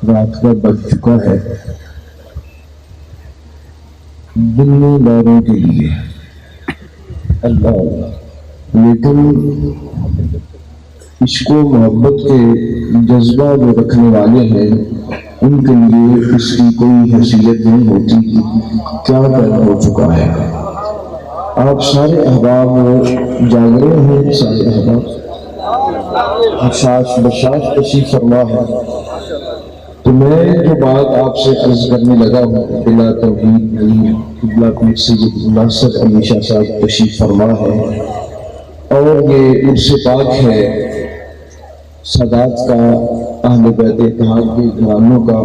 رات کا بج چکا ہے دنوں داروں کے لیے اللہ، لیکن عشق و محبت کے جذبہ جو رکھنے والے ہیں ان کے لیے اس کی کوئی حیثیت نہیں ہوتی کیا پیدا ہو چکا ہے۔ آپ سارے احباب جاگ رہے ہیں، سارے احباب حشاش بشاش تشریف فرما ہے، تو میں جو بات آپ سے عرض کرنے لگا ہوں بلا توحید نہیں، قبلہ پیر سید ناصر علی شاہ صاحب تشریف فرما ہے، اور یہ عرص پاک ہے سادات کا، اہل بیت اتحاد کے گھرانوں کا۔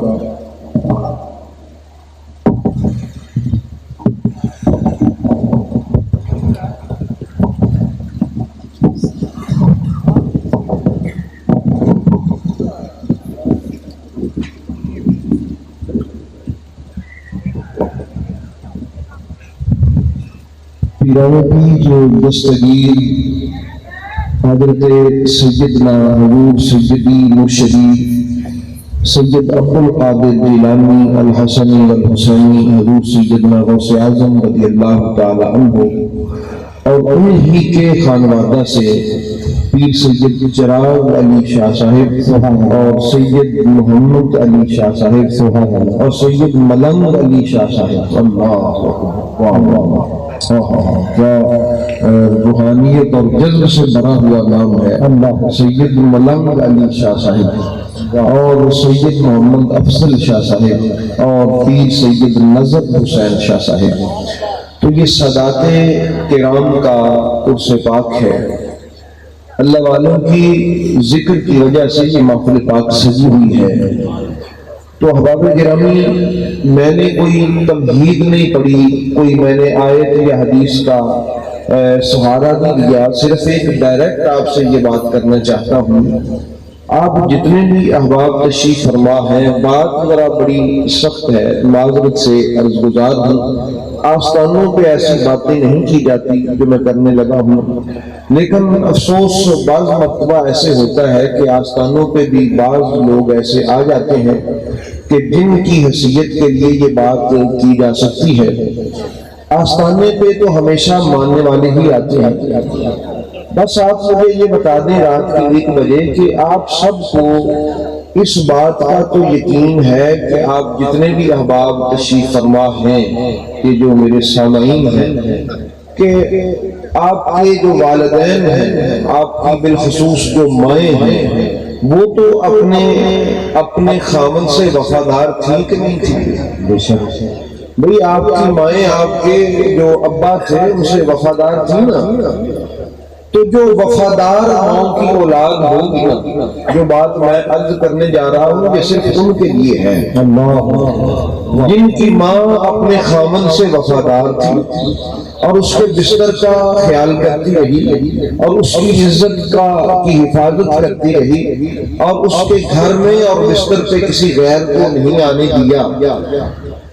پیروں کی جو دستگیر حضرت سیدنا حضور سیدی مرشدی سید عبد القادر جیلانی الحسنی والحسینی حضور سیدنا غوث اعظم رضی اللہ تعالی عنہ اور انہی کے خانوادہ سے پیر سید چراغ علی شاہ صاحب اور سید محمد علی شاہ صاحب اور سید ملنگ علی شاہ صاحب، اللہ روحانیت اور جذب سے بھرا ہوا نام ہے اللہ، سید ملنگ علی شاہ صاحب اور سید محمد افضل شاہ صاحب اور پیر سید نظر حسین شاہ صاحب۔ تو یہ سادات کرام کا عرص پاک ہے، اللہ والوں کی ذکر کی وجہ سے یہ محفل پاک سجی ہوئی ہے۔ تو احباب گرامی، میں نے کوئی تمہید نہیں پڑھی، کوئی میں نے آیت یا حدیث کا سہارا نہیں لیا، صرف ایک ڈائریکٹ آپ سے یہ بات کرنا چاہتا ہوں۔ آپ جتنے بھی احباب تشریف فرما ہیں، بات ذرا بڑی سخت ہے، معذرت سے عرض گزار ہوں، آستانوں پہ ایسی باتیں نہیں کی جاتی جو میں کرنے لگا ہوں، لیکن افسوس بعض مرتبہ ایسے ہوتا ہے کہ آستانوں پہ بھی بعض لوگ ایسے آ جاتے ہیں کہ جن کی حیثیت کے لیے یہ بات کی جا سکتی ہے۔ آستانے پہ تو ہمیشہ ماننے والے ہی آتے ہیں، بس آپ مجھے یہ بتا دیں رات کے 1 بجے کہ آپ سب کو اس بات کا تو یقین ہے کہ آپ جتنے بھی احباب تشریف فرما ہیں کہ جو میرے سامعین ہیں، کہ آپ کے جو والدین ہیں، آپ کی بالخصوص جو مائیں ہیں، وہ تو اپنے خاوند سے وفادار تھی کہ نہیں تھی؟ بھئی آپ کی مائیں آپ کے جو ابا تھے ان سے وفادار تھی نا، تو جو وفادار ماں کی اولاد ہوگی نا، جو بات میں عرض کرنے جا رہا ہوں یہ صرف ان کے لیے ہے، جن کی ماں اپنے خاوند سے وفادار تھی اور اس کے بستر کا خیال کرتی رہی اور اس کی عزت کی حفاظت کرتی رہی اور اس کے گھر میں اور بستر پہ کسی غیر کو نہیں آنے دیا،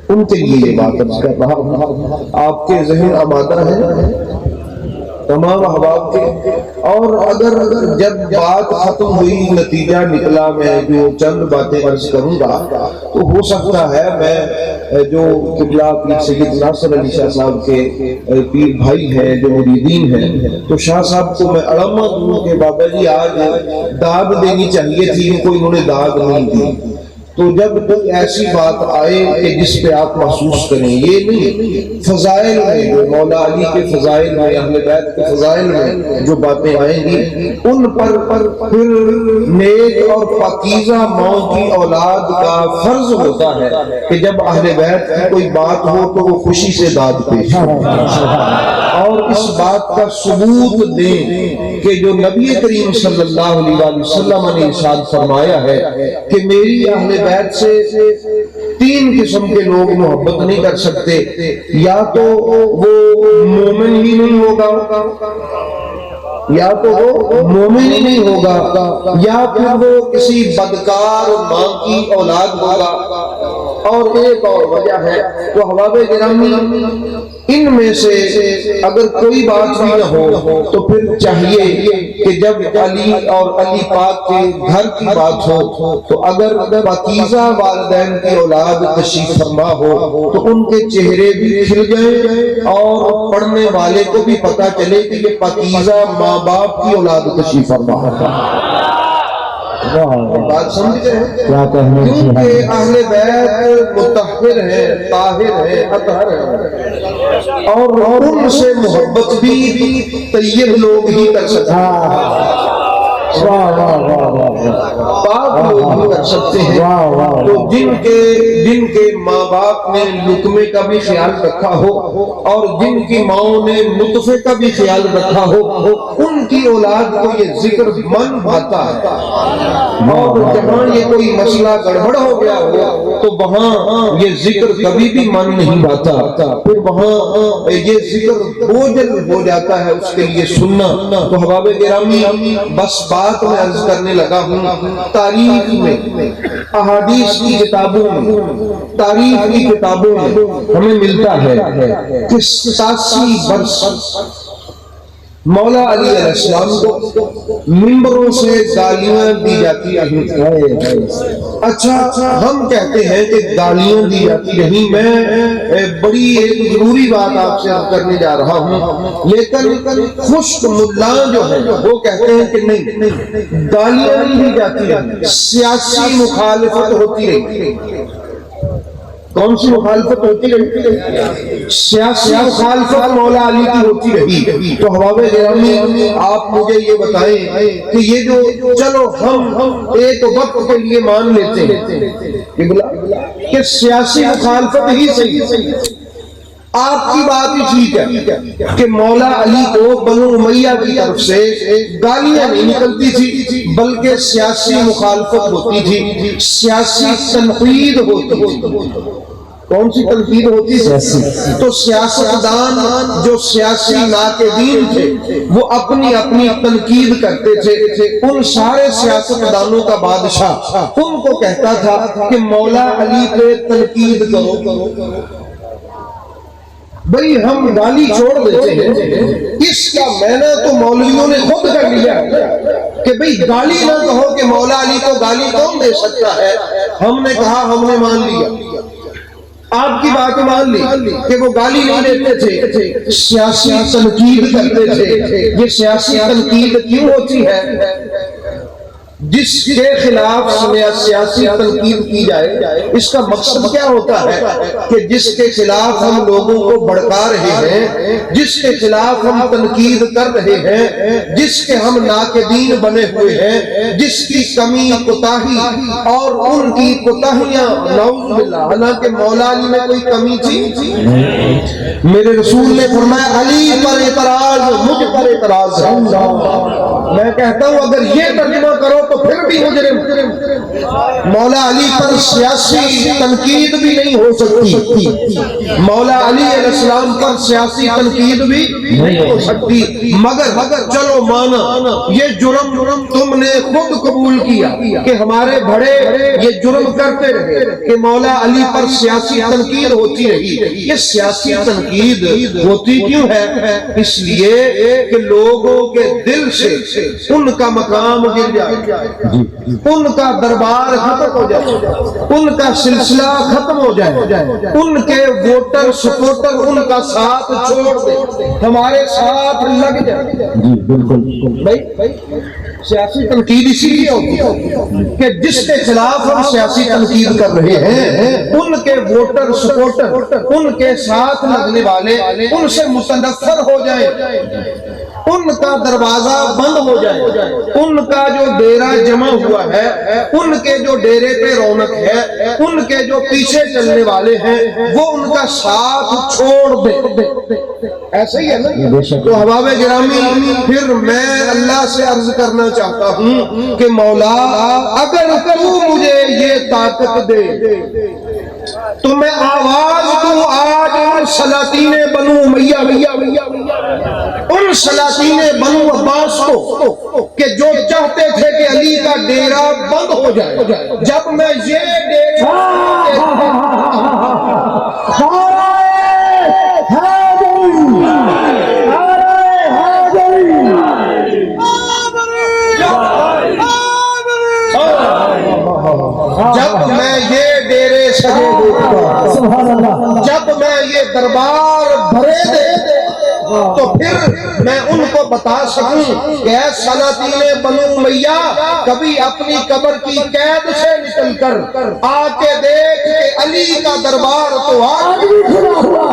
ان کے لیے یہ بات عرض کر رہا ہوں۔ آپ کے ذہن آمادہ ہے تمام احباب کے، اور اگر جب بات ختم ہوئی نتیجہ نکلا، میں جو چند باتیں عرض کروں گا تو ہو سکتا ہے میں جو قبلہ پیر سید ناصر علی شاہ صاحب کے پیر بھائی ہیں، جو مریدین ہیں، تو شاہ صاحب کو میں علامہ دوں کہ بابا جی آج داد دینی چاہیے تھی، ان کو انہوں نے داد نہیں دی۔ تو جب کوئی ایسی بات آئے کہ جس پہ آپ محسوس کریں، یہ نہیں فضائل میں جو مولا علی کے فضائل میں، اہل بیت کے فضائل میں جو باتیں آئیں گی، ان پر پھر نیک اور پاکیزہ ماں کی اولاد کا فرض ہوتا ہے کہ جب اہل بیت کی کوئی بات ہو تو وہ خوشی سے داد پیش اور اس بات کا ثبوت دیں کہ جو نبی کریم صلی اللہ علیہ وسلم نے ارشاد فرمایا ہے کہ میری اہل بیت سے 3 قسم کے لوگ محبت نہیں کر سکتے، یا تو وہ مومن ہی نہیں ہوگا، یا تو وہ مومن ہی نہیں ہوگا، یا پھر وہ کسی بدکار ماں کی اولاد ہوگا، اور ایک اور وجہ ہے تو احباب گرامی ان میں سے اگر کوئی بات بھی نہ ہو تو پھر چاہیے کہ جب علی اور علی پاک کے گھر کی بات ہو تو اگر پاکیزہ والدین کی اولاد تشریف فرما ہو تو ان کے چہرے بھی کھل جائیں اور پڑھنے والے کو بھی پتا چلے کہ یہ پاکیزہ ماں باپ کی اولاد تشریف فرما ہے۔ بات سمجھ گئے ہیں؟ کیونکہ اہل بیت مطہر ہیں، طاہر ہیں، اطہر ہیں، اور ان سے محبت بھی طیب لوگ ہی کر سکتے ہیں، پاک لوگ ہی کر سکتے ہیں۔ تو جن کے ماں باپ نے لقمے کا بھی خیال رکھا ہو اور جن کی ماں نے نطفے کا بھی خیال رکھا ہو ان کی اولاد کو یہ ذکر من بھاتا ہے، اور جہاں یہ کوئی مسئلہ گڑبڑ ہو گیا ہو تو وہاں یہ ذکر کبھی بھی من نہیں بھاتا، پھر وہاں یہ ذکر بوجھل ہو جاتا ہے اس کے لیے سننا۔ تو احباب گرامی بس بات میں عرض کرنے لگا ہوں، تاریخ میں، احادیث کی کتابوں میں، تاریخ کی کتابوں میں ہمیں ملتا ہے کہ 87 برس مولا علی علیہ السلام کو منبروں سے گالیاں دی جاتی رہیں۔ اچھا ہم کہتے ہیں کہ گالیاں دی جاتی رہیں، میں بڑی ایک ضروری بات آپ سے کرنے جا رہا ہوں، لیکن خشک ملا جو ہے وہ کہتے ہیں کہ نہیں، گالیاں نہیں دی جاتی رہیں، سیاسی مخالفت ہوتی رہی۔ کون سی مخالفت ہوتی رہی؟ سیاسی مخالفت مولا علی کی ہوتی رہی۔ تو احباب گرامی آپ مجھے یہ بتائیں کہ یہ جو چلو ہم ایک وقت کے لیے مان لیتے ہیں کہ سیاسی مخالفت ہی صحیح، آپ کی بات ہی ٹھیک ہے کہ مولا علی کو بنو امیہ کی طرف سے گالیاں نہیں نکلتی تھی بلکہ سیاسی مخالفت ہوتی تھی، سیاسی تنقید ہوتی تھی۔ کون سی تنقید ہوتی تھی؟ تو سیاستدان جو سیاسی ناقدین تھے وہ اپنی اپنی تنقید کرتے تھے۔ ان سارے سیاستدانوں کا بادشاہ ان کو کہتا تھا کہ مولا علی پہ تنقید کرو، بھئی ہم گالی چھوڑ دیتے ہیں، اس کا معنی تو مولویوں نے خود کر لیا کہ بھئی گالی نہ کہو کہ مولا علی کو گالی کون دے سکتا ہے۔ ہم نے کہا، ہم نے مان لیا، آپ کی بات مان لی کہ وہ گالی نہیں دیتے تھے، سیاسی تنقید کرتے تھے۔ یہ سیاسی تنقید کیوں ہوتی ہے؟ جس کے خلاف سیاسی تنقید کی جائے اس کا مقصد کیا ہوتا ہے کہ جس کے خلاف ہم لوگوں کو بھڑکا رہے ہیں، جس کے خلاف ہم تنقید کر رہے ہیں، جس کے ہم ناقدین بنے ہوئے ہیں، جس کی کمی کوتاہی اور ان کی کوتاہیاں نعوذ باللہ، حالانکہ مولا علی میں کوئی کمی تھی؟ میرے رسول نے فرمایا علی پر اعتراض مجھ پر اعتراض ہے۔ میں کہتا ہوں اگر یہ ترجمہ کرو تو پھر بھی مجرم، مولا علی پر سیاسی تنقید بھی نہیں ہو سکتی، مولا علی علیہ السلام پر سیاسی تنقید بھی نہیں ہو سکتی، مگر چلو مانا یہ جرم تم نے خود قبول کیا کہ ہمارے بڑے یہ جرم کرتے رہے کہ مولا علی پر سیاسی تنقید ہوتی رہی۔ یہ سیاسی تنقید ہوتی کیوں ہے؟ اس لیے کہ لوگوں کے دل سے ان کا مقام گر جائے، ان کا دربار ختم ہو جائے، ان کا سلسلہ ختم ہو جائے، ان کے ووٹر سپورٹر ان کا ساتھ چھوڑ دے، ہمارے ساتھ لگ جائے۔ جی بالکل بھائی، سیاسی تنقید اسی لیے ہوتی ہے کہ جس کے خلاف ہم سیاسی تنقید کر رہے ہیں ان کے ووٹر سپورٹر ان کے ساتھ لگنے والے ان سے متنفر ہو جائیں، ان کا دروازہ بند ہو جائے، ان کا جو ڈیرہ جمع ہوا ہے، ان کے جو ڈیرے پہ رونق ہے، ان کے جو پیچھے چلنے والے ہیں وہ ان کا ساتھ چھوڑ دے۔ ایسا ہی ہے نا؟ تو احباب گرامی پھر میں اللہ سے عرض کرنا چاہتا ہوں کہ مولا اگر تو مجھے یہ طاقت دے تو میں آواز دوں آج ان سلاطین بنو امیہ، ان سلاطین بنو عباس کو کہ جو چاہتے تھے کہ علی کا ڈیرہ بند ہو جائے، جب میں یہ دیکھا جب میں یہ ڈیرے سجے دیکھتا، جب میں یہ دربار بھرے دیکھتا، تو پھر میں ان کو بتا سکوں کہ اے سلاطین بنو امیہ، کبھی اپنی قبر کی قید سے نکل کر آ کے دیکھ کہ علی کا دربار تو آج بھی کھلا ہوا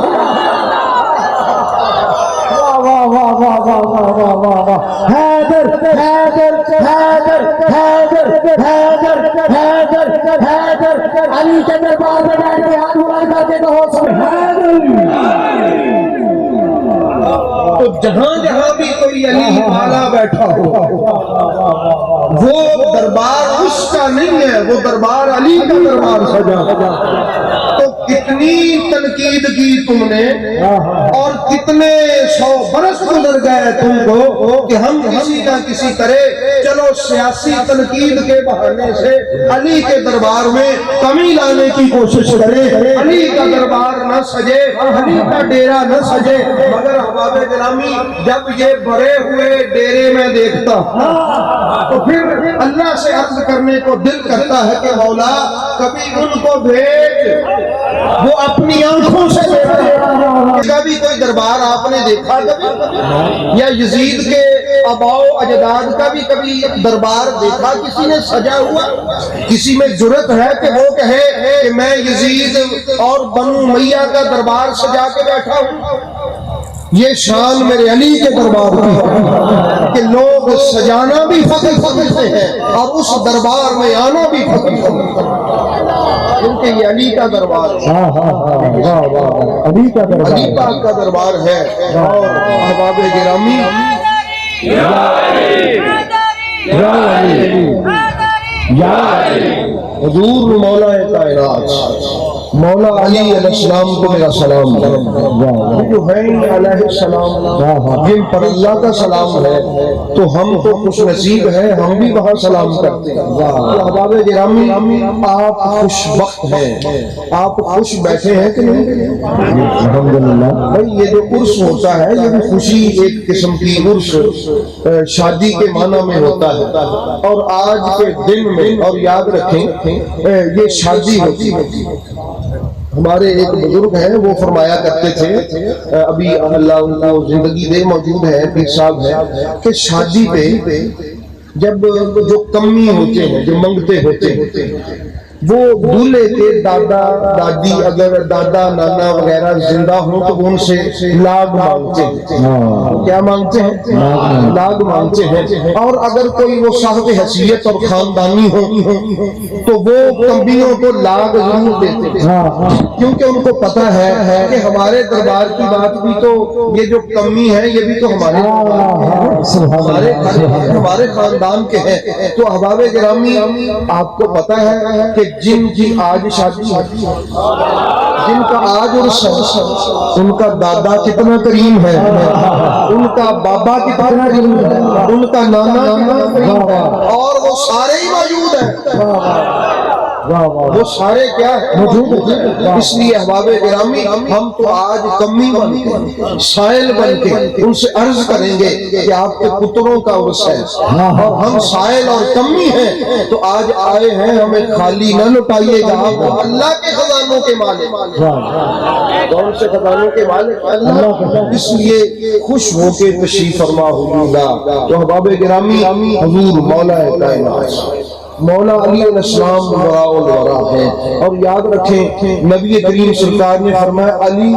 حیدر حیدر حیدر حیدر حیدر حیدر حیدر علی کے دربار میں بیٹھ کے ہاتھ اٹھا کر کے کہو سبحان تو جہاں جہاں بھی کوئی علی والا بیٹھا ہو، وہ دربار اس کا نہیں ہے، وہ دربار علی کا دربار سجا۔ تو کتنی تنقید کی تم نے اور کتنے 100 برس گزر گئے تم کو کہ ہم کسی نہ کسی طرح چلو سیاسی تنقید کے بہانے سے علی کے دربار میں کمی لانے کی کوشش کریں، علی کا دربار نہ سجے، علی کا ڈیرا نہ سجے۔ مگر احباب گرامی، جب یہ بھرے ہوئے ڈیرے میں دیکھتا تو پھر اللہ سے عرض کرنے کو دل کرتا ہے کہ مولا کبھی ان کو بھیج، وہ اپنی آنکھوں سے دیکھتے۔ کبھی کوئی دربار آپ نے دیکھا کبھی؟ یا یزید کے آباؤ اجداد کا بھی کبھی دربار دیکھا کسی نے سجا ہوا؟ کسی میں جرت ہے کہ وہ کہے کہ میں یزید اور بنو امیہ کا دربار سجا کے بیٹھا ہوں؟ یہ شان میرے علی کے دربار کی ہے کہ لوگ سجانا بھی فخر سمجھتے ہیں اور اس دربار میں آنا بھی فخر سمجھتے ہیں، کیونکہ یہ علی کا دربار ہے، علی کا دربار، علی پاک کا دربار ہے۔ اور احباب گرامی، حضور مولا کائنات مولا علی علیہ السلام کو میرا سلام ہے، جو ہیں علیہ السلام جن پر اللہ کا سلام ہے، تو ہم تو خوش نصیب ہیں، ہم بھی وہاں سلام کرتے ہیں۔ احباب گرامی، آپ خوش وقت ہیں، آپ خوش بیٹھے ہیں کہ نہیں؟ الحمدللہ بھائی، یہ جو عرس ہوتا ہے یہ بھی خوشی ایک قسم کی عرس شادی کے معنی میں ہوتا ہے، اور آج کے دن میں، اور یاد رکھیں یہ شادی ہوتی ہے۔ ہمارے ایک بزرگ ہیں، وہ فرمایا کرتے تھے، ابھی اللہ ان کو زندگی دے موجود ہے، پیر صاحب ہے، کہ شادی پہ جب جو کمی ہوتے ہیں، جو منگتے ہوتے ہیں، وہ دولہے کے دادا دادی، اگر دادا نانا وغیرہ زندہ ہوں تو ان سے لاگ مانگتے ہیں۔ کیا مانگتے ہیں؟ لاگ مانگتے ہیں۔ اور اگر کوئی وہ صاحب حیثیت اور خاندانی ہو تو وہ کمبیوں کو لاگ ضرور دیتے ہیں، کیونکہ ان کو پتہ ہے کہ ہمارے دربار کی بات بھی تو، یہ جو کمی ہے یہ بھی تو ہمارے خاندان کے ہیں۔ تو احباب گرامی، آپ کو پتہ ہے کہ جن آج شادی، جن کا آج عرس ہے، ان کا دادا کتنا کریم ہے، ان کا بابا کتنا کریم ہے، ان کا نانا کتنا کریم ہے، اور وہ سارے ہی موجود ہیں۔ وہ سارے کیا ہے؟ اس لیے احباب گرامی، ہم تو آج کمی بن کے، سائل بن کے ان سے عرض کریں گے کہ آپ کے پتروں کا عرس ہے، اور ہم سائل اور کمی ہیں، تو آج آئے ہیں، ہمیں خالی نہ لٹائیے گا، آپ اللہ کے خزانوں کے مالک، کون سے خزانوں کے مالک؟ اللہ۔ اس لیے خوش ہو کے تشریف فرما ہوگا۔ تو احباب گرامی، حضور مولا کائنات مولا علی علیہ السلام وراء الورا ہے، اور یاد رکھیں نبی کریم سرکار نے فرمایا علی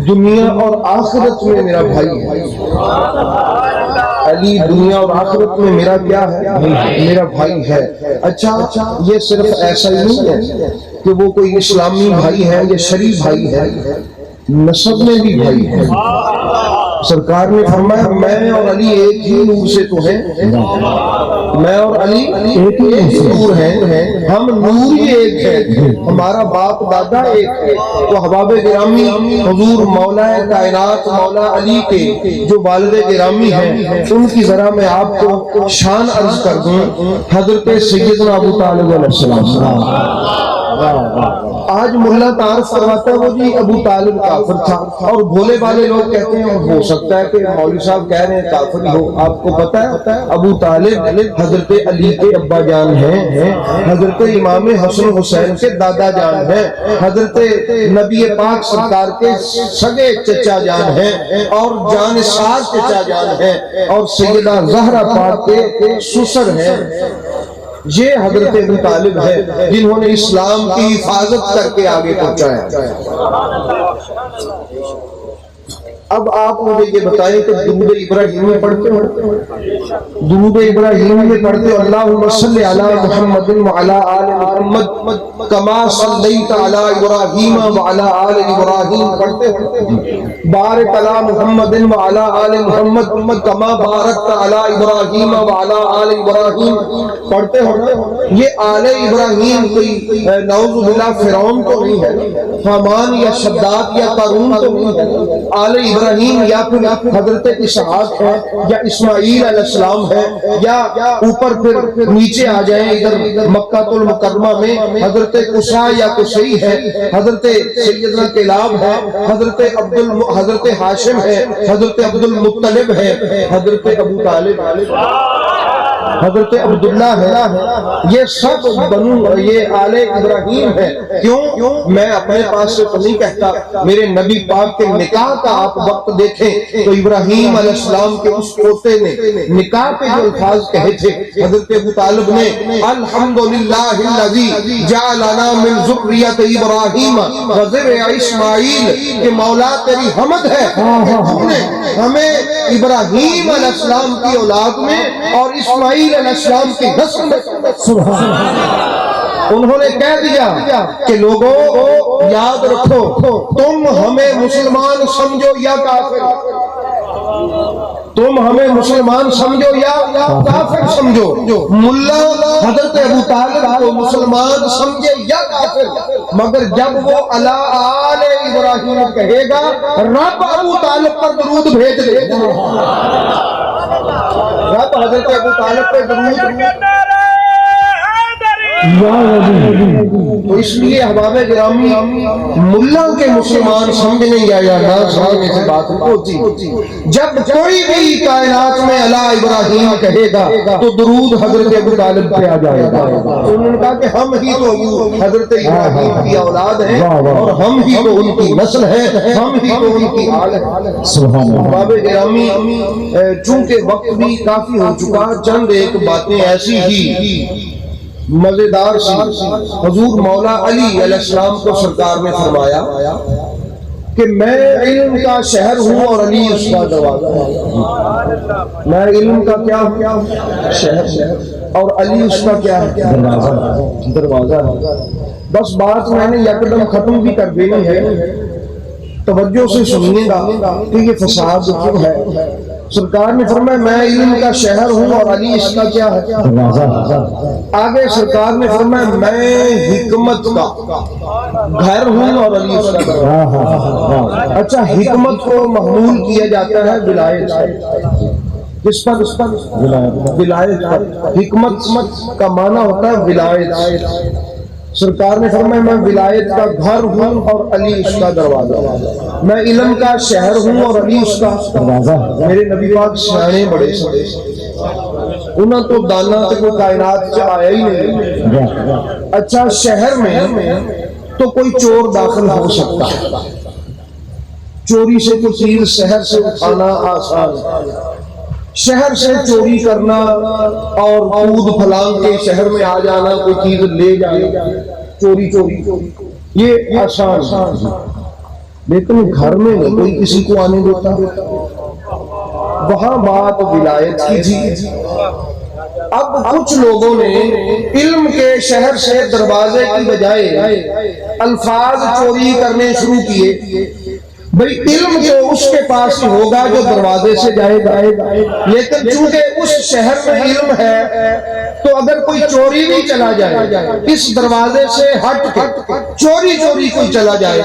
دنیا اور آخرت میں میرا بھائی ہے۔ علی دنیا اور آخرت میں میرا کیا ہے؟ میرا بھائی ہے۔ اچھا، یہ صرف ایسا ہی نہیں ہے کہ وہ کوئی اسلامی بھائی ہے یا شریف بھائی ہے، نسب میں بھی بھائی ہے۔ سرکار نے فرمایا میں اور علی ایک ہی نور سے تو ہیں، میں اور علی ایک ہی نور ہیں، ہم نور ہی ایک ہے، ہمارا باپ دادا ایک ہے۔ تو احباب گرامی، حضور مولا کائنات مولا علی کے جو والد گرامی ہیں، ان کی ذرا میں آپ کو شان عرض کر دوں۔ حضرت سیدنا ابو طالب علیہ السلام، آج ملا تعارف کرواتا ہے وہ جی ابو طالب کافر تھا، اور بھولے والے لوگ کہتے ہیں ہو سکتا ہے کہ مولوی صاحب کہہ رہے ہیں کافر ہی ہو۔ آپ کو پتہ ہے ابو طالب حضرت علی کے ابا جان ہیں، حضرت امام حسن حسین کے دادا جان ہیں، حضرت نبی پاک سرکار کے سگے چچا جان ہیں، اور جان ساز چچا جان ہیں، اور سیدہ زہرا پاک کے سسر ہیں۔ یہ حضرت ابو طالب ہے جنہوں نے اسلام کی حفاظت کر کے آگے پہنچایا۔ اب آپ مجھے یہ بتائیں کہ درود ابراہیم میں پڑھتے ہو؟ درود ابراہیم میں پڑھتے ہو اللہم صلی علی محمد وعلی آل محمد کما صلیت علی ابراہیم وعلی آل ابراہیم پڑھتے ہو؟ بارک علی محمد وعلی آل محمد کما بارکت علی ابراہیم وعلی آل ابراہیم پڑھتے ہو؟ یہ آل ابراہیم کوئی نعوذ باللہ فرعون تو نہیں ہے، حامان یا شداد یا قارون تو نہیں ہے۔ آل ابراہیم یا پھر حضرت اسحاق ہے، یا اسماعیل علیہ السلام ہے، یا اوپر پھر نیچے آ جائیں ادھر مکہ المکرمہ میں حضرت قصا یا قصی ہے، حضرت سیدنا کلاب ہے، حضرت ہاشم ہے، حضرت عبد المطلب ہے، حضرت ابو طالب، حضرت عبداللہ ہے۔ یہ سب بنو یہ آل ابراہیم ہے۔ کیوں؟ میں اپنے پاس سے تو نہیں کہتا، میرے نبی پاک کے نکاح کا آپ وقت دیکھیں تو ابراہیم علیہ السلام کے اس پوتے نے نکاح پہ جو الفاظ کہے تھے، حضرت ابو طالب نے الحمدللہ الذی جعلنا من ذریۃ ابراہیم وذریۃ اسماعیل، کہ مولا تیری حمد ہے تو نے ہمیں ابراہیم علیہ السلام کی اولاد میں اور اسماعیل علیہ السلام کی نسل میں سبحان اللہ۔ انہوں نے کہہ دیا کہ لوگوں یاد رکھو، تم ہمیں مسلمان سمجھو یا کافر، تم ہمیں مسلمان سمجھو یا کافر سمجھو۔ ملا حضرت ابو طالب کو مسلمان سمجھے یا کافر، مگر جب وہ علی آل ابراہیم کہے گا رب ابو طالب پر درود بھیج دے گا، رب حضرت ابو طالب پہ درود۔ تو اس لیے احباب گرامی ملا کے مسلمان سمجھنے یا نہ سمجھنے سے بات نہیں ہوتی۔ جب کوئی بھی کائنات میں علی ابراہیم کہے گا تو درود حضرت ابو طالب پہ آ جائے گا۔ انہوں نے کہا کہ ہم ہی تو حضرت ابراہیم کی اولاد ہیں، اور ہم ہی تو ان کی نسل ہیں، ہم ہی تو ان کی آل ہیں۔ احباب گرامی چونکہ وقت بھی کافی ہو چکا، چند ایک باتیں ایسی ہی مزیدار سی۔ حضور مولا علی علیہ السلام کو سرکار نے فرمایا کہ میں علم کا شہر ہوں اور علی اس کا دروازہ ہے۔ میں علم کا کیا ہوں؟ شہر، اور علی اس کا کیا ہے؟ دروازہ ہے۔ بس بات میں نے یکدم ختم بھی کر دینی ہے، توجہ سے سنیے گا کہ یہ فساد کیوں ہے۔ سرکار نے فرمایا میں علم کا شہر ہوں اور علی اس کا کیا ہے؟ آگے سرکار نے فرمایا میں حکمت کا گھر ہوں اور علی اس کا گھر۔ اچھا، حکمت کو محمول کیا جاتا ہے ولایت پر، کس پر؟ ولایت پر۔ حکمت کا معنی ہوتا ہے ولایت۔ سرکار نے فرمایا میں ولایت کا گھر ہوں اور علی اس کا دروازہ، میں علم کا شہر ہوں اور علی اس کا دروازہ۔ میرے نبی پاک سیانے بڑے سڑے، انہوں تو دانا تے کوئی کائنات سے آیا ہی نہیں۔ اچھا، شہر میں تو کوئی چور داخل ہو سکتا ہے، چوری سے کوئی چیز شہر سے اٹھانا آسان، شہر سے چوری کرنا اور کود پھلانگ کے شہر میں آ جانا، کوئی چیز لے جانا، چوری یہ آسان، لیکن گھر میں نہیں کوئی کسی کو آنے دیتا۔ وہاں بات ولایت کی تھی۔ اب کچھ لوگوں نے علم کے شہر سے دروازے کی بجائے الفاظ چوری کرنے شروع کیے۔ بھئی علم تو اس کے پاس ہی ہوگا جو دروازے سے جائے گا، لیکن چونکہ اس شہر میں علم ہے تو اگر کوئی چوری بھی چلا جائے اس دروازے سے ہٹ کے چوری کوئی چلا جائے،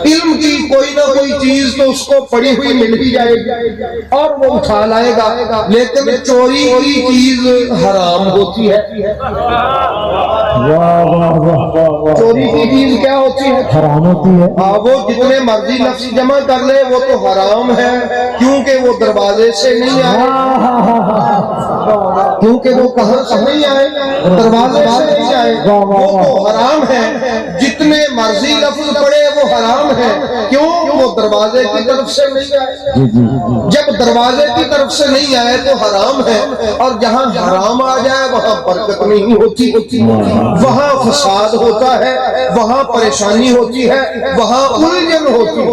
علم کی کوئی نہ کوئی چیز تو اس کو پڑی ہوئی مل ہی جائے گی اور وہ اٹھا لائے گا، لیکن چوری کی چیز حرام ہوتی ہے۔ واہ واہ واہ واہ واہ، چوری کی چیز کیا ہوتی ہے؟ حرام ہوتی ہے، وہ جتنے مرضی لفظ جمع کر لے وہ تو حرام ہے، کیونکہ وہ دروازے سے نہیں آئے، کیونکہ وہ کہاں سے نہیں آئے؟ دروازے سے نہیں آئے، وہ تو حرام ہے۔ جتنے مرضی لفظ پڑے وہ حرام ہے، کیوں؟ وہ دروازے کی طرف سے نہیں آئے۔ جی جی جی، جب دروازے کی طرف سے نہیں آئے تو حرام ہے، اور جہاں حرام آ جائے وہاں برکت نہیں ہوتی، وہاں فساد ہوتا ہے، وہاں پریشانی ہوتی ہے، وہاں الجھن ہوتی ہے۔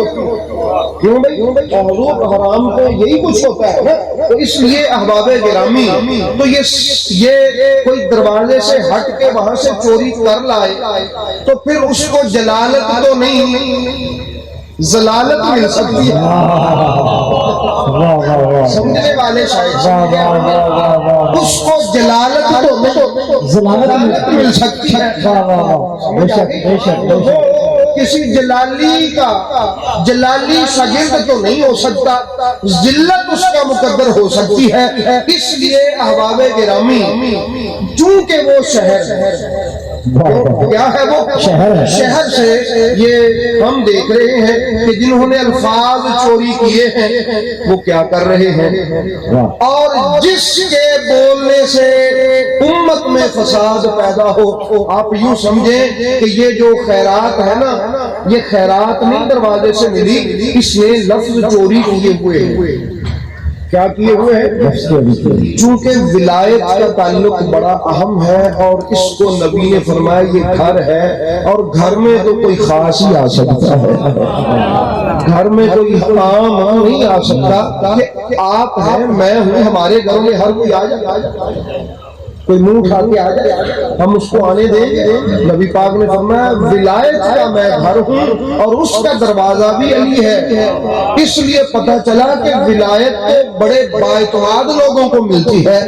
کیوں بھائی؟ حضور حرام تو یہی کچھ ہوتا ہے نا۔ تو اس لیے احباب گرامی، تو یہ کوئی دروازے سے ہٹ کے وہاں سے چوری کر لائے تو پھر اس کو جلالت تو نہیں، ضلالت مل سکتی ہے۔ واہ واہ واہ، سمجھنے والے شاید واہ واہ واہ واہ واہ، اس کو جلالت تو نہیں، ضلالت مل سکتی ہے۔ واہ واہ واہ، بے شک بے شک بے شک، کسی جلالی کا جلالی شاگرد تو نہیں ہو سکتا، ذلت اس کا مقدر ہو سکتی ہے۔ اس لیے احباب گرامی، چونکہ وہ شہر کیا ہے، وہ شہر سے یہ ہم دیکھ رہے ہیں کہ جنہوں نے الفاظ چوری کیے ہیں وہ کیا کر رہے ہیں، اور جس کے بولنے سے امت میں فساد پیدا ہو، آپ یوں سمجھیں کہ یہ جو خیرات ہے نا، یہ خیرات نہیں دروازے سے ملی، اس نے لفظ چوری کیے ہوئے ہیں۔ کیا کیے ہوئے ہیں؟ چونکہ ولایت کا تعلق بڑا اہم ہے، اور اس کو نبی نے فرمایا یہ گھر ہے، اور گھر میں تو کوئی خاص ہی آ سکتا ہے، گھر میں کوئی عام نہیں آ سکتا کہ آپ ہیں میں ہوں، ہمارے گھر میں ہر کوئی آ جائے، کوئی منہ اٹھا کے آ جائے، ہم اس کو آنے دیں گے؟ نبی پاک نے فرمایا ولایت کا میں گھر ہوں، اور اس کا دروازہ بھی علی ہے۔ اس لیے پتہ چلا کہ ولایت تو بڑے بااعتماد لوگوں کو ملتی ہے،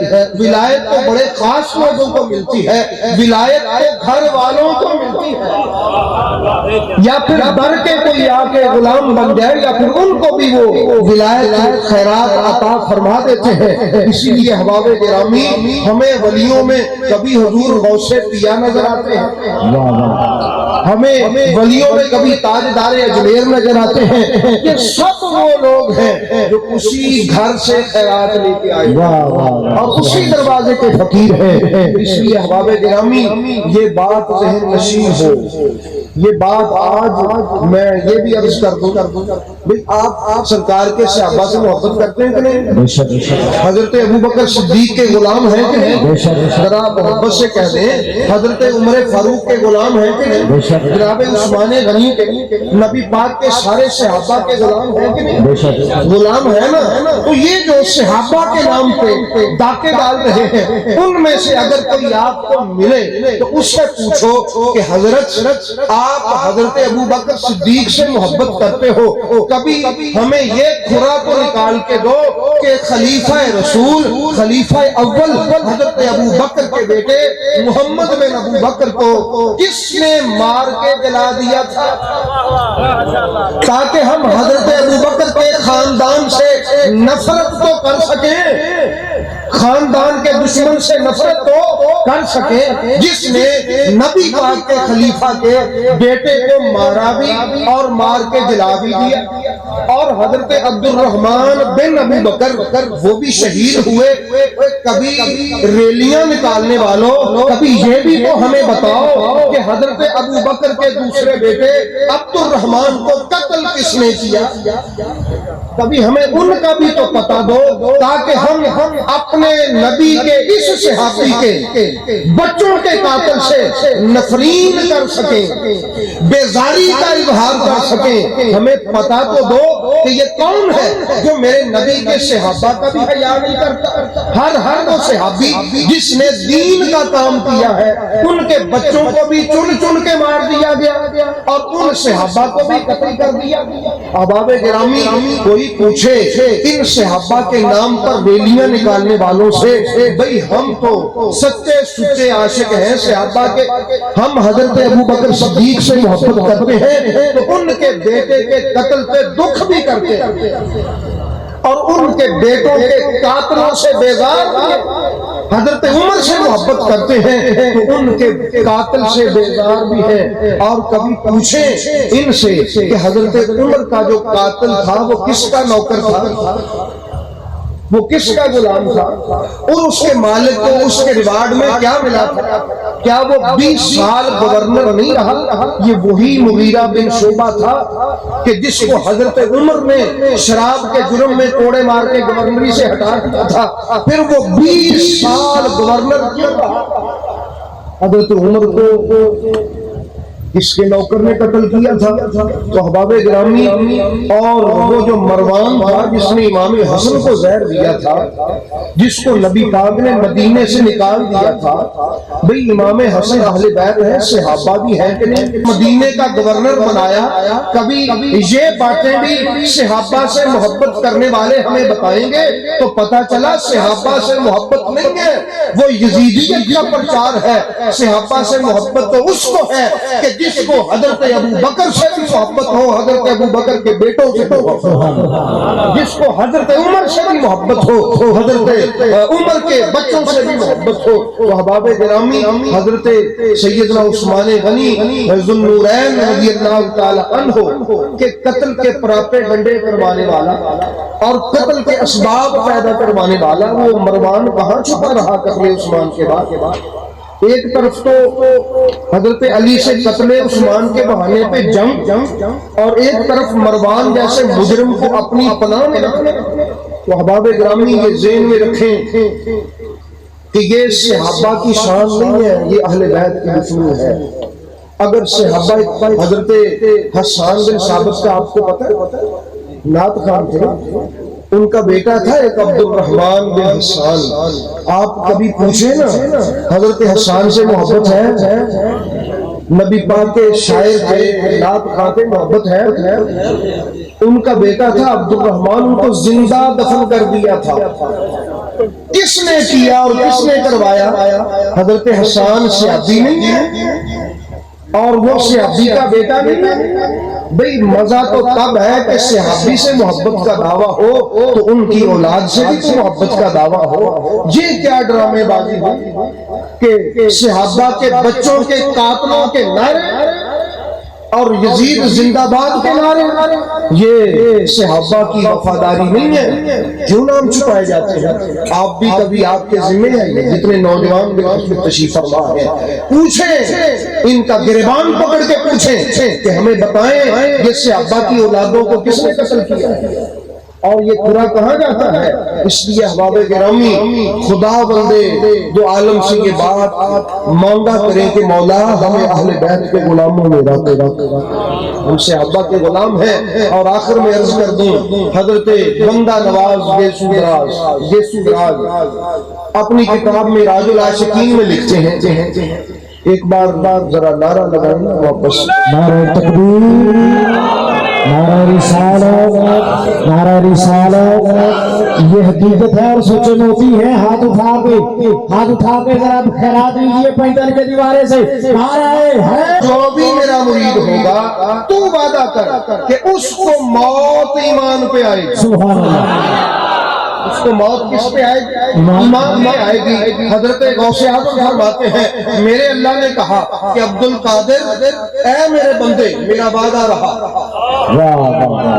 ولایت تو بڑے خاص لوگوں کو ملتی ہے، ولایت تو گھر والوں کو ملتی ہے، یا پھر در کے کوئی آ کے غلام بن جائے، یا پھر ان کو بھی وہ ولایت خیرات عطا فرما دیتے ہیں۔ اسی لیے احباب گرامی، ہمیں ولیوں میں کبھی حضور غوث پیا نظر آتے ہیں، ہمیں ولیوں میں کبھی تاجدار اجمیر نظر آتے ہیں، یہ سب وہ لوگ ہیں جو اسی گھر سے خیرات لے کے آئے اور اسی دروازے کے فقیر ہیں۔ اس لیے احباب گرامی، یہ بات ذہن نشین ہو، یہ بات آج میں یہ بھی عرض کر دوں، آپ سرکار کے صحابہ سے محبت کرتے ہیں کہ نہیں؟ حضرت ابوبکر صدیق کے غلام ہیں کہ نہیں؟ ذرا محبت سے کہہ دیں، حضرت عمر فاروق کے غلام ہیں کہ نہیں؟ جناب عثمان غنی کے، نبی پاک کے سارے صحابہ کے غلام ہیں کہ نہیں؟ غلام ہے نا۔ تو یہ جو صحابہ کے نام پہ ڈاکے ڈال رہے ہیں، ان میں سے اگر کوئی آپ کو ملے تو اس سے پوچھو کہ حضرت آپ حضرت ابوبکر صدیق سے محبت کرتے ہو، کبھی ہمیں یہ کھرا تو نکال کے دو کہ خلیفہ رسول، خلیفہ اول حضرت ابوبکر کے بیٹے محمد بن ابوبکر کو کس نے مار کے جلا دیا تھا، تاکہ ہم حضرت ابوبکر کے خاندان سے نفرت تو کر سکیں، خاندان کے دشمن سے نفرت تو کر سکیں، جس نے نبی پاک کے خلیفہ کے بیٹے کو مارا بھی اور مار کے جلا بھی دیا، اور حضرت عبد الرحمن بن ابی بکر وہ بھی شہید ہوئے۔ کبھی ریلیاں نکالنے والوں، کبھی یہ بھی تو ہمیں بتاؤ کہ حضرت ابو بکر کے دوسرے بیٹے عبد الرحمن کو قتل کس نے کیا، کبھی ہمیں ان کا بھی تو پتا دو، تاکہ ہم اپنے نبی کے اس صحابی کے بچوں کے قاتل سے نفرین کر سکیں، بیزاری کا اظہار کر سکیں۔ ہمیں پتا تو دو کہ یہ کون ہے جو میرے نبی کے صحابہ کا بھی حیا نہیں کرتا۔ ہر وہ صحابی جس نے دین کا کام کیا ہے، ان کے بچوں کو بھی چن چن کے مار دیا گیا اور ان صحابہ کو بھی قتل کر دیا۔ احباب گرامی، کوئی پوچھے ان صحابہ کے نام پر ریلیاں نکالنے والوں سے، بھئی ہم تو سچے سچے عاشق ہیں صحابہ کے، ہم حضرت ابوبکر صدیق سے محبت کرتے ہیں، تو ان کے بیٹے کے قتل پہ دکھ بھی کرتے ہیں اور ان کے بیٹوں کے قاتلوں سے بیزار ہیں۔ حضرت عمر سے محبت کرتے ہیں تو ان کے قاتل سے بیزار بھی ہیں، اور کبھی پوچھیں ان سے کہ حضرت عمر کا جو قاتل تھا وہ کس کا نوکر تھا، وہ کس کا غلام تھا، اور اس کے مالک کو اس کے ریوارڈ میں کیا ملا تھا؟ کیا وہ 20 سال گورنر نہیں رہا؟ یہ وہی مغیرہ بن شعبہ تھا کہ جس کو حضرت عمر نے شراب کے جرم میں کوڑے مار کے گورنری سے ہٹا دیا تھا، پھر وہ 20 سال گورنر کیوں رہا؟ حضرت عمر کو اس کے نوکر نے قتل کیا تھا۔ تو احباب گرامی، اور وہ جو مروان تھا جس نے امام حسن کو زہر دیا تھا، جس کو نبی پاک نے مدینے سے نکال دیا تھا، بھئی امام حسن اہل بیت ہے، صحابہ بھی ہیں کہ نہیں، مدینے کا گورنر بنایا۔ کبھی یہ باتیں بھی صحابہ سے محبت کرنے والے ہمیں بتائیں گے تو پتہ چلا صحابہ سے محبت نہیں ہے، وہ یزیدیت کا پرچار ہے۔ صحابہ سے محبت تو اس کو ہے کہ جس کو حضرت ابو بکر سے بھی محبت ہو، حضرت ابو بکر کے بیٹوں سے محبت ہو، جس کو حضرت عمر سے بھی محبت ہو، حضرت عمر کے بچوں سے بھی محبت ہو۔ تو احباب گرامی، حضرت سیدنا عثمان غنی ذو النورین رضی اللہ تعالی عنہ کے قتل کے پراپے گنڈے کروانے والا اور قتل کے اسباب پیدا کروانے والا وہ مروان کہاں چھپا رہا قتل عثمان کے بعد؟ ایک طرف تو حضرت علی سے قتل عثمان کے بہانے پہ جنگ، اور ایک طرف مروان جیسے مجرم کو اپنی پناہ میں رکھنا۔ تو احباب گرامی یہ ذہن میں رکھیں کہ یہ صحابہ کی شان نہیں ہے، یہ اہل بیت کی رسول ہے۔ اگر صحابہ حضرت حسان بن ثابت کا آپ کو پتہ ہے، نعت خوان تھے، ان کا بیٹا تھا ایک عبد الرحمن بن حسان۔ آپ کبھی پوچھیں نا حضرت حسان سے محبت ہے؟ نبی پاک کے شاعر تھے، نعت خوان تھے، محبت ہے؟ ان کا بیٹا تھا عبد الرحمن، ان کو زندہ دفن کر دیا تھا۔ کس نے کیا اور کس نے کروایا؟ حضرت حسان صحابی نہیں ہے اور وہ صحابی کا بیٹا نہیں ہے۔ بھئی مزہ تو تب ہے کہ صحابی سے محبت کا دعویٰ ہو تو ان کی اولاد سے بھی تو محبت کا دعویٰ ہو۔ یہ کیا ڈرامے بازی ہوئی کہ صحابہ کے بچوں کے قاتلوں کے نعرے اور یزید زندہ باد کے نعرے، یہ صحابہ کی وفاداری نہیں ہے۔ کیوں نام چھپائے جاتے ہیں؟ آپ بھی کبھی آپ کے ذمہ ہیں، جتنے نوجوان تشریف فرما ہیں، پوچھیں ان کا گریبان پکڑ کے پوچھیں کہ ہمیں بتائیں یہ صحابہ کی اولادوں کو کس نے قتل کیا ہے اور یہ کرا کہاں جاتا ہے؟ اس لیے احباب گرامی، خدا بندے جو عالم سے یہ بات مانگا کریں کہ مولا ہمیں اہل بیت کے غلاموں میں رکھ، ہم صحابہ کے غلام ہیں۔ اور آخر میں عرض کر دوں، حضرت بندہ نواز یسوع دراز اپنی کتاب میں راج العاشقین میں لکھتے ہیں، ایک بار ذرا نعرہ لگائیں واپس، نعرہ تکبیر، نعرہ رسالت، نعرہ رسالت، یہ حقیقت ہے اور سچن ہوتی ہے۔ ہاتھ اٹھا کے ذرا خیرات دیجیے پینٹر کے دیوارے سے، نعرہ ہے۔ جو بھی میرا مرید ہوگا تو وعدہ کر کہ اس کو موت ایمان پہ آئے گی۔ سبحان اللہ۔ اس کو موت کس پہ آئے گی؟ ایمان پہ آئے گی۔ حضرت غوث اعظم فرماتے ہیں میرے اللہ نے کہا کہ عبد القادر اے میرے بندے میرا وعدہ رہا،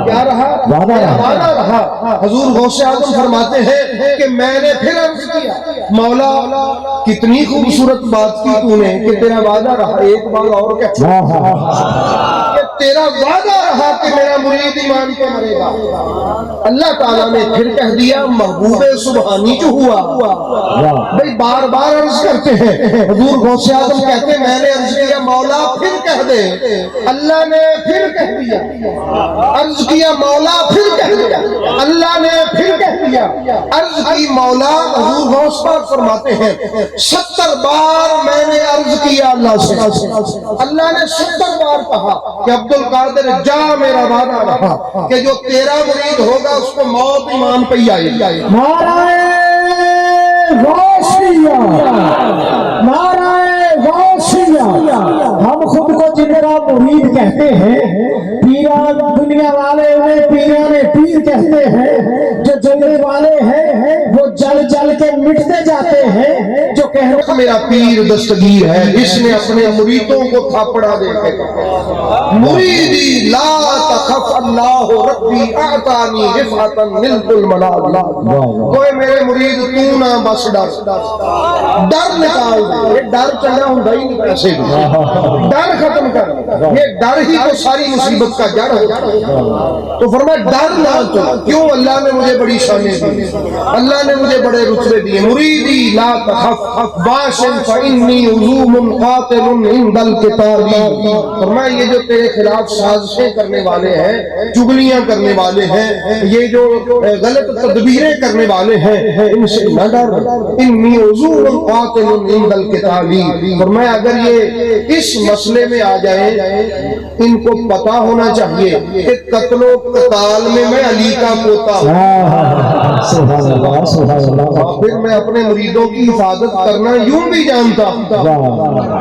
کیا رہا؟ وعدہ رہا۔ حضور غوث اعظم فرماتے ہیں کہ میں نے پھر عرض کیا مولا کتنی خوبصورت بات کی تو نے کہ تیرا وعدہ رہا، ایک بار اور کہتا کہ تیرا وعدہ رہا کہ میرا مرید ایمان پہ مرے گا۔ اللہ تعالیٰ نے پھر کہہ دیا محبوب سبحانی جو ہوا۔ بھئی بار بار عرض کرتے ہیں، حضور غوث اعظم کہتے ہیں میں نے عرض کیا مولا پھر کہہ دے، اللہ نے پھر کہہ دیا، عرض کیا مولا پھر کہہ دیا، اللہ نے پھر کہہ دیا، عرض کی مولا۔ حضور غوث پاک فرماتے ہیں 70 بار میں نے عرض کیا اللہ سے، اللہ نے 70 بار کہا کہ عبد القادر جا میرا وعدہ رہا کہ جو تیرا مرید ہوگا اس کو موت ایمان پہ ہی آئے گی۔ نعرہ غوثیہ، نعرہ غوثیہ۔ ہم خود کو جنرا مرید کہتے ہیں، پیران دنیا والے انہیں پیران پیر کہتے ہیں، جو جنگل والے ہیں وہ جل جل کے مٹتے جاتے ہیں۔ کہنے میرا پیر دستگیر ہے جس نے اپنے مریدوں کو تھاپڑا دے کے کہا مریدی لا تخف اللہ ربی اعطانی رفعتا ملک المنازل کوئی میرے مرید تو نہ بس ڈر نکال دے یہ ڈر چلا ہوں ہی نہیں پیسے ڈر ختم کر یہ ڈر ہی تو ساری مصیبت کا جڑ ہے تو فرمایا ڈر نہ چلا کیوں اللہ نے مجھے بڑی شانیں دی اللہ نے مجھے بڑے رتبے دیے مریدی لا تخف باشن فإنی عظوم قاتل عند القتال فرمایا یہ جو تیرے خلاف سازشیں کرنے والے ہیں چگلیاں کرنے والے ہیں یہ جو غلط تدبیریں کرنے والے ہیں ان سے نہ ڈر انی عظوم قاتل عند القتال فرمایا اگر یہ اس مسئلے میں آ جائے ان کو پتا ہونا چاہیے کہ قتل و قتال میں میں علی کا پوتا ہوں سبحان اللہ سبحان اللہ پھر میں اپنے مریدوں کی حفاظت کرنا یوں بھی جانتا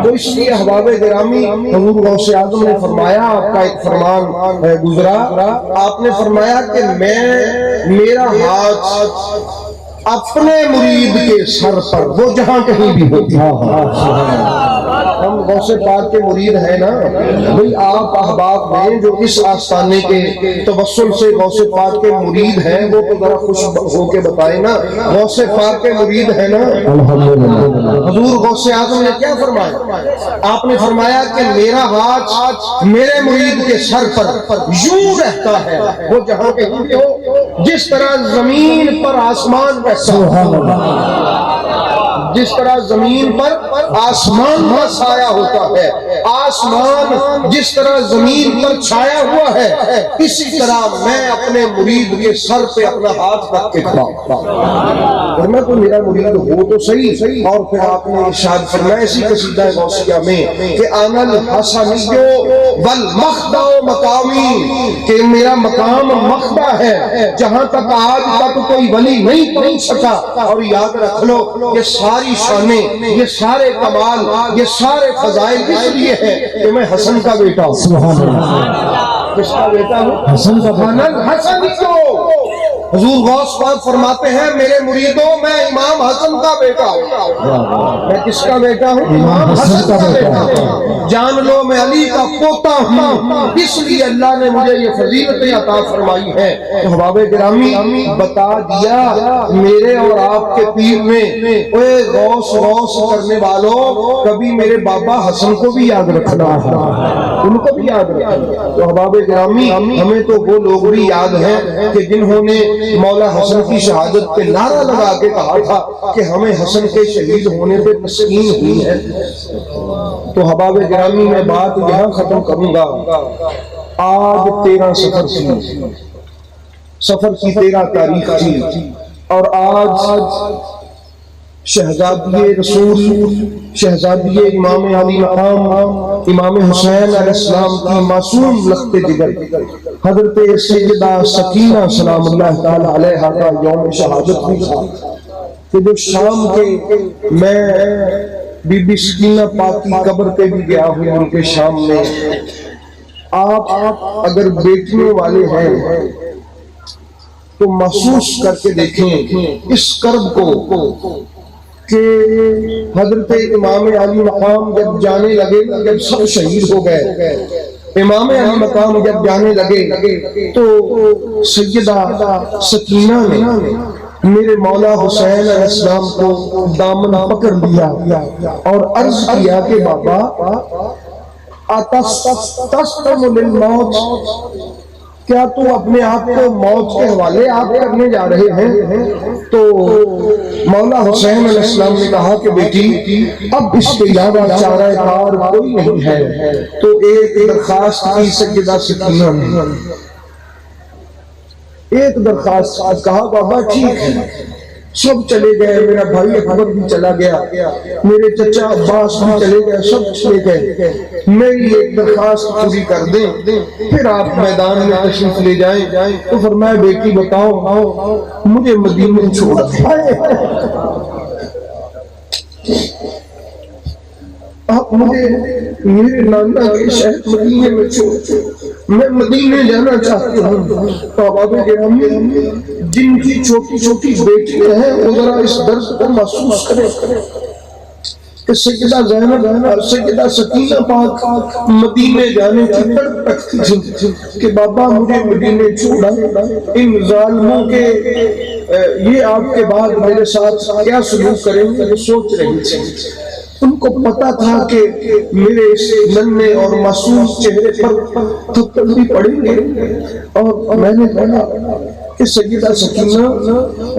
تو اس لیے احباب گرامی حضور غوث اعظم نے فرمایا آپ کا ایک فرمان گزرا آپ نے فرمایا کہ میرا ہاتھ اپنے مرید کے سر پر وہ جہاں کہیں بھی ہوتی ہم غوث پاک کے مرید ہیں نا بھئی آپ احباب میں جو اس آستانے کے توسل سے غوث پاک کے مرید ہیں وہ تو ذرا خوش ہو کے بتائیں نا غوث پاک کے مرید ہیں نا حضور غوث اعظم نے کیا فرمایا آپ نے فرمایا کہ میرا ہاتھ میرے مرید کے سر پر یوں رہتا ہے وہ جہاں کہیں بھی ہو جس طرح زمین پر آسمان جس طرح زمین پر آسمان کا سایہ ہوتا ہے آسمان جس طرح زمین پر چھایا ہوا ہے اسی طرح میں اپنے مرید کے سر پہ اپنا ہاتھ رکھ کے کھڑا اور میں تو میرا مرید ہو تو صحیح اور پھر آپ نے ارشاد فرمایا اسی قصیدہ غوثیہ میں کہ انا الحسنی والمخدع مقامی کہ میرا مقام مخدع ہے جہاں تک آج تک کوئی ولی نہیں پہنچ سکا اور یاد رکھ لو یہ ساری شانیں یہ سارے کمال یہ سارے فضائل اس لیے ہے کہ میں حسن کا بیٹا ہوں سبحان اللہ کس کا بیٹا ہوں حسن کا حسن کو حضور غوث پاک فرماتے ہیں میرے مریدوں میں امام حسن کا بیٹا ہوں میں کس کا بیٹا ہوں امام حسن کا بیٹا ہوں جان لو میں علی کا پوتا ہوں اس لیے اللہ نے مجھے یہ فضیلتیں عطا فرمائی ہیں تو احباب گرامی بتا دیا میرے اور آپ کے پیر نے اے غوث کرنے والوں کبھی میرے بابا حسن کو بھی یاد رکھنا ہے ان کو بھی یاد رکھنا تو احباب گرامی ہمیں تو وہ لوگ بھی یاد ہیں کہ جنہوں نے مولا حسن کی شہادت پہ نعرہ لگا کے کہا تھا کہ ہمیں حسن کے شہید ہونے پہ تسکین ہوئی ہے تو احباب گرامی میں بات یہاں ختم کروں گا آج 13 سفر کی 13 تاریخ تھی اور آج شہزادی رسول شہزادی امام علی مقام امام حسین علیہ السلام کی معصوم لخت جگر حضرت سیدہ سکینہ سلام اللہ تعالی علیہا کا یوم شہادت بھی تھا کہ جو شام کے میں بی بی سکینہ پاک کی قبر پہ بھی گیا ہوں ان کے شام میں آپ اگر بیٹھنے والے ہیں تو محسوس کر کے دیکھیں اس کرب کو کہ حضرت امام علی مقام جب جانے لگے جب سب شہید ہو گئے امام علی مقام جب جانے لگے تو سیدہ سکینہ نے میرے مولا حسین علیہ السلام کو دامن پکڑ لیا اور عرض کیا کہ بابا اتستسلم للموت کیا تو اپنے آپ کو موت کے حوالے آپ کرنے جا رہے ہیں تو مولا حسین علیہ السلام نے کہا کہ بیٹی اب اس کے علاوہ چارہ کار کوئی نہیں ہے تو ایک درخواست کی سیدہ سکینہ نے ایک درخواست کہا بابا ٹھیک ہے سب چلے گئے میرا بھائی اکبر بھی چلا گیا میرے چچا عباس بھی چلے گئے سب چلے گئے میری ایک درخواست پوری کر دیں پھر آپ میدان میں تشریف لے جائیں تو فرمایا بیٹی بتاؤ مجھے مدینے چھوڑ آپ مجھے میرے نانا کے شہر مدینے میں چھوڑ میں مدینے جانا چاہتی ہوں تو احباب گرامی جن کی چھوٹی چھوٹی بیٹیاں ہیں وہ ذرا اس درد کو محسوس کریں کہ سیدہ زینب اور سیدہ سکینہ پاک مدینے جانے کی تڑپ رکھتی تھی کہ بابا مجھے مدینے چھوڑا، ان ظالموں کے یہ آپ کے بعد میرے ساتھ کیا سلوک کریں گے، وہ سوچ رہی تھی۔ ان کو پتا تھا کہ میرے اس ننھے اور معصوم چہرے پر تھپڑ بھی پڑیں گے، اور میں نے کہا کہ سیدہ سکینہ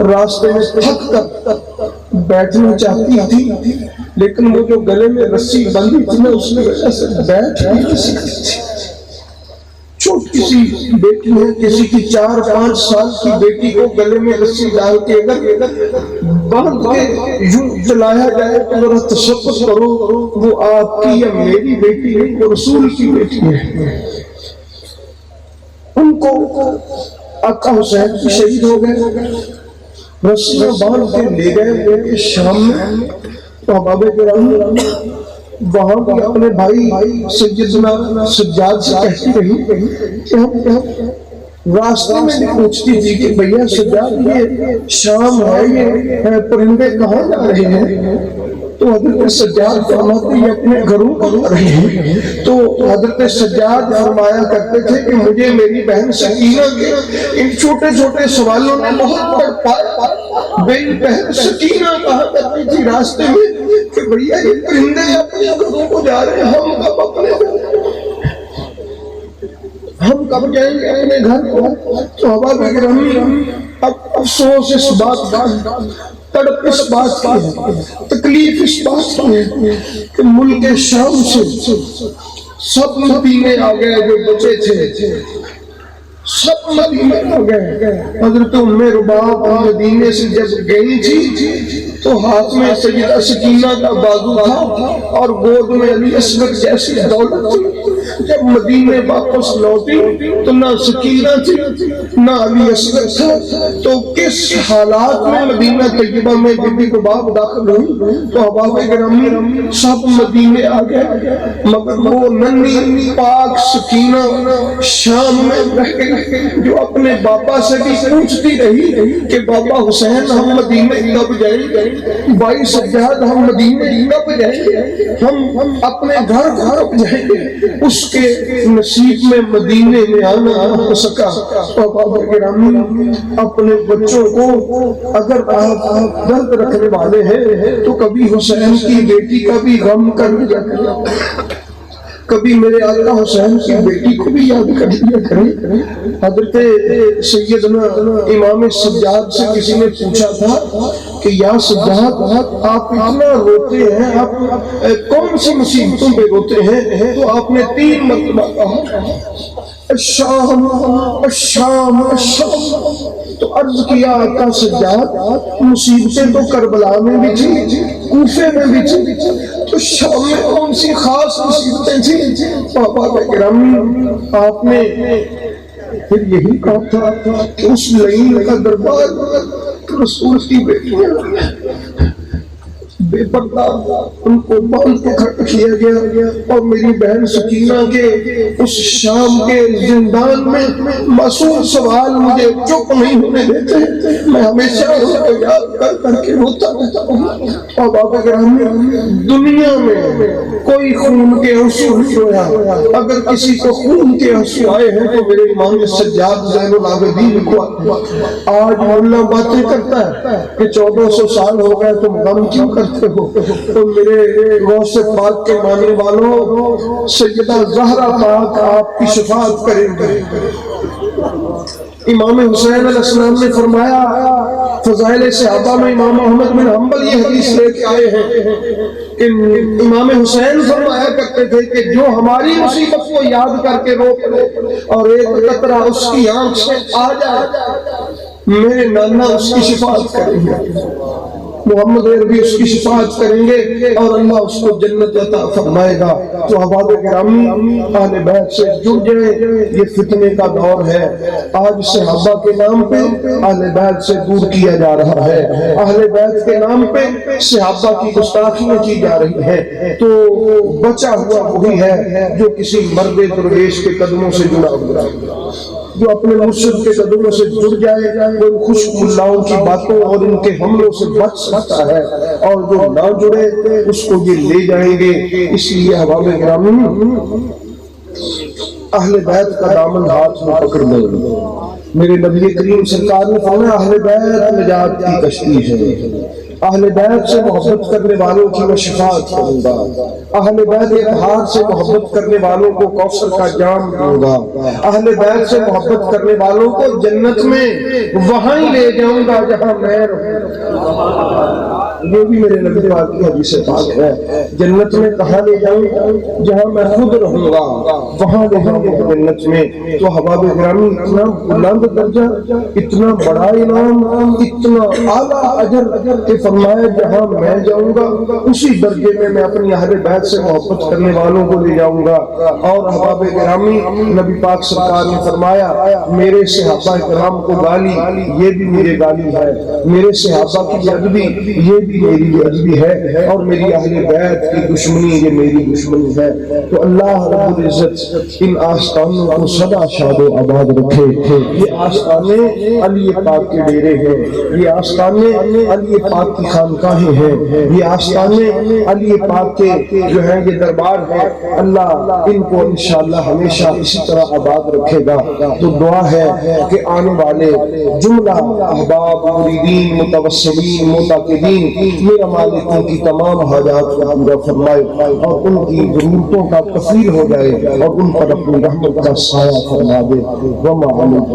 راستے میں تھک کر بیٹھنا چاہتی تھی، لیکن وہ جو گلے میں رسی بندھی تھی نا، اس کی وجہ سے بیٹھ نہیں سکتی تھی۔ چھوٹی سی بیٹی ہے، کسی کی 4-5 سال کی بیٹی کو گلے میں رسی ڈال کے اگر باندھ کے یوں چلایا جائے تو ذرا تصور کرو، وہ آپ کی یا میری بیٹی نہیں، وہ رسول کی بیٹی ہے۔ ان کو آقا حسین شہید ہو گئے، رسیاں باندھ کے لے گئے شام میں، تو احباب کرام وہاں بھی اپنے بھائی سیدنا سجاد سے کہتی رہی کہ ہم راستے میں بھی پوچھتی تھی کہ بھیا سجاد یہ شام ہے، یہ پرندے کہاں جا رہے ہیں؟ تو حضرت سجاد فرماتے یہ اپنے گھروں کو جا رہے ہیں۔ تو حضرت سجاد فرمایا کرتے تھے کہ مجھے میری بہن سکینہ کے ان چھوٹے چھوٹے سوالوں نے بہت پڑھا۔ میری بہن سکینہ کہا کرتی تھی راستے میں کہ بھیا یہ پرندے اپنے گھروں کو جا رہے ہیں، ہم کب جائیں گے اپنے گھر کو؟ تو احباب گرامی اب افسوس اس بات کا، تڑپ اس بات کی ہے، تکلیف اس بات کی ہے کہ ملک شام سے سب مدینے آ گئے، جو بچے تھے سب مدینے آ گئے۔ حضرت ام رباب مدینے سے جب گئی تھی تو ہاتھ میں سیدہ سکینہ کا بازو تھا اور گود میں علی اصغر جیسی دولت تھی۔ جب مدینے واپس لوٹی تو نہ سکینہ تھی نہ علی اصغر تھا، تو کس حالات میں مدینہ طیبہ میں بی رباب داخل ہوئی؟ تو احباب گرامی سب مدینے آ گئے، مگر وہ ننھی پاک سکینہ شام میں رہ گئی، جو اپنے باپا سے بھی پوچھتی رہی کہ بابا حسین ہم مدینے کب جائیں گے؟ بھائی سجاد ہم مدینے کب جائیں گے؟ ہم اپنے گھر کب جائیں گے؟ اس کے نصیب میں مدینے میں آنا ہو سکا۔ بابا گرامی اپنے بچوں کو اگر آپ درد رکھنے والے ہیں تو کبھی حسین کی بیٹی کا بھی غم کر لیا کریں، کبھی میرے آقا حسین کی بیٹی کو بھی یاد کر لیا کریں۔ حضرت سیدنا امام سجاد سے کسی نے پوچھا تھا کہ یا سجاد آپ اتنا روتے ہیں، آپ کون سی مصیبتوں پہ روتے ہیں؟ تو آپ نے 3 مرتبہ کہا الشام الشام الشام۔ تو عرض کیا آقا سجاد مصیبتیں تو کربلا میں بھی تھی، کوفے میں بھی تھی، تو شام میں کون سی خاص مصیبتیں تھیں؟ بابا گرامی آپ نے پھر یہی کہا تھا کہ اس لعین کا دربار رسول کی بیٹیاں بے پردہ ان کو باندھ کے کھڑا کیا گیا، اور میری بہن سکینہ کے اس شام کے زندان میں معصوم سوال مجھے چپ نہیں ہونے دیتے، میں ہمیشہ اس کو یاد کر کر کے روتا رہتا ہوں۔ اور بابا گرامی دنیا میں کوئی خون کے آنسو نہیں رویا، اگر کسی کو خون کے آنسو آئے ہیں تو میرے امام سجاد زین العابدین کو۔ آج ملا باتیں کرتا ہے کہ 1400 سال ہو گئے تم غم کیوں کرتے ہو؟ تو میرے غوث پاک کے ماننے والوں سیدہ زہرا پاک آپ کی شفاعت کریں گے۔ امام حسین علیہ السلام نے فرمایا، فضائل صحابہ میں امام احمد بن حنبل یہ حدیث لے کے آئے ہیں کہ امام حسین فرمایا کرتے تھے کہ جو ہماری مصیبت کو یاد کر کے رو پڑے اور ایک قطرہ اس کی آنکھ سے آ جائے، میرے نانا اس کی شفاعت کریں گے، محمد عربی اس کی شفاعت کریں گے اور اللہ اس کو جنت عطا فرمائے گا۔ تو احباب گرامی اہل بیت سے جڑ جائیں، یہ فتنے کا دور ہے۔ آج صحابہ کے نام پہ اہل بیت سے دور کیا جا رہا ہے، اہل بیت کے نام پہ صحابہ کی گستاخیاں کی جا رہی ہیں، تو بچا ہوا وہی ہے جو کسی مرد درویش کے قدموں سے جڑا ہوا ہے۔ جو اپنے مرشد کے قدموں سے جڑ جائے وہ ان خشک ملاؤں کی باتوں اور ان کے حملوں سے بچ سکتا ہے، اور جو نہ جڑے اس کو یہ لے جائیں گے۔ اس لیے احباب گرامی اہل بیت کا دامن ہاتھ میں پکڑ لیں۔ میرے نبی کریم سرکار نے فرمایا اہل بیت نجات کی کشتی ہے، اہل بیت سے محبت کرنے والوں کی میں شفاعت کروں گا، اہل بیت اطہار سے محبت کرنے والوں کو کوثر کا جام دوں گا، اہل بیت سے محبت کرنے والوں کو جنت میں وہاں ہی لے جاؤں گا جہاں میں رہوں۔ یہ بھی میرے نبی پاک کی حدیث پاک ہے، جنت میں کہاں لے جاؤں گا؟ جہاں میں خود رہوں گا وہاں لے جاؤں گا جنت میں۔ تو احباب گرامی اتنا بلند درجہ، اتنا بڑا انعام، اتنا اعلیٰ اجر کہ فرمایا جہاں میں جاؤں گا اسی درجے میں میں اپنی اہل بیت سے محبت کرنے والوں کو لے جاؤں گا۔ اور احباب گرامی نبی پاک سرکار نے فرمایا میرے صحابہ کرام کو گالی یہ بھی میرے گالی ہے، میرے صحابہ کی ادبی یہ بھی میری ادبی ہے، اور میری اہل بیت کی دشمنی یہ میری دشمنی ہے۔ تو اللہ رب العزت ان آستانوں کو سدا شاد و آباد رکھے۔ یہ آستانے علی پاک کے ڈیرے ہیں، یہ آستانے علی پاک کی خانقاہیں ہیں، یہ آستانے علی پاک کے جو ہیں یہ دربار ہیں۔ اللہ ان کو انشاءاللہ ہمیشہ اسی طرح آباد رکھے گا۔ تو دعا ہے کہ آنے والے جملہ احباب مریدین متوسلین متعاقدین میرا مالکوں کی تمام حاجات کو پورا فرمائے اور ان کی ضرورتوں کا کفیل ہو جائے اور ان پر اپنی رحمت کا سایہ فرما دے۔ وما علیہ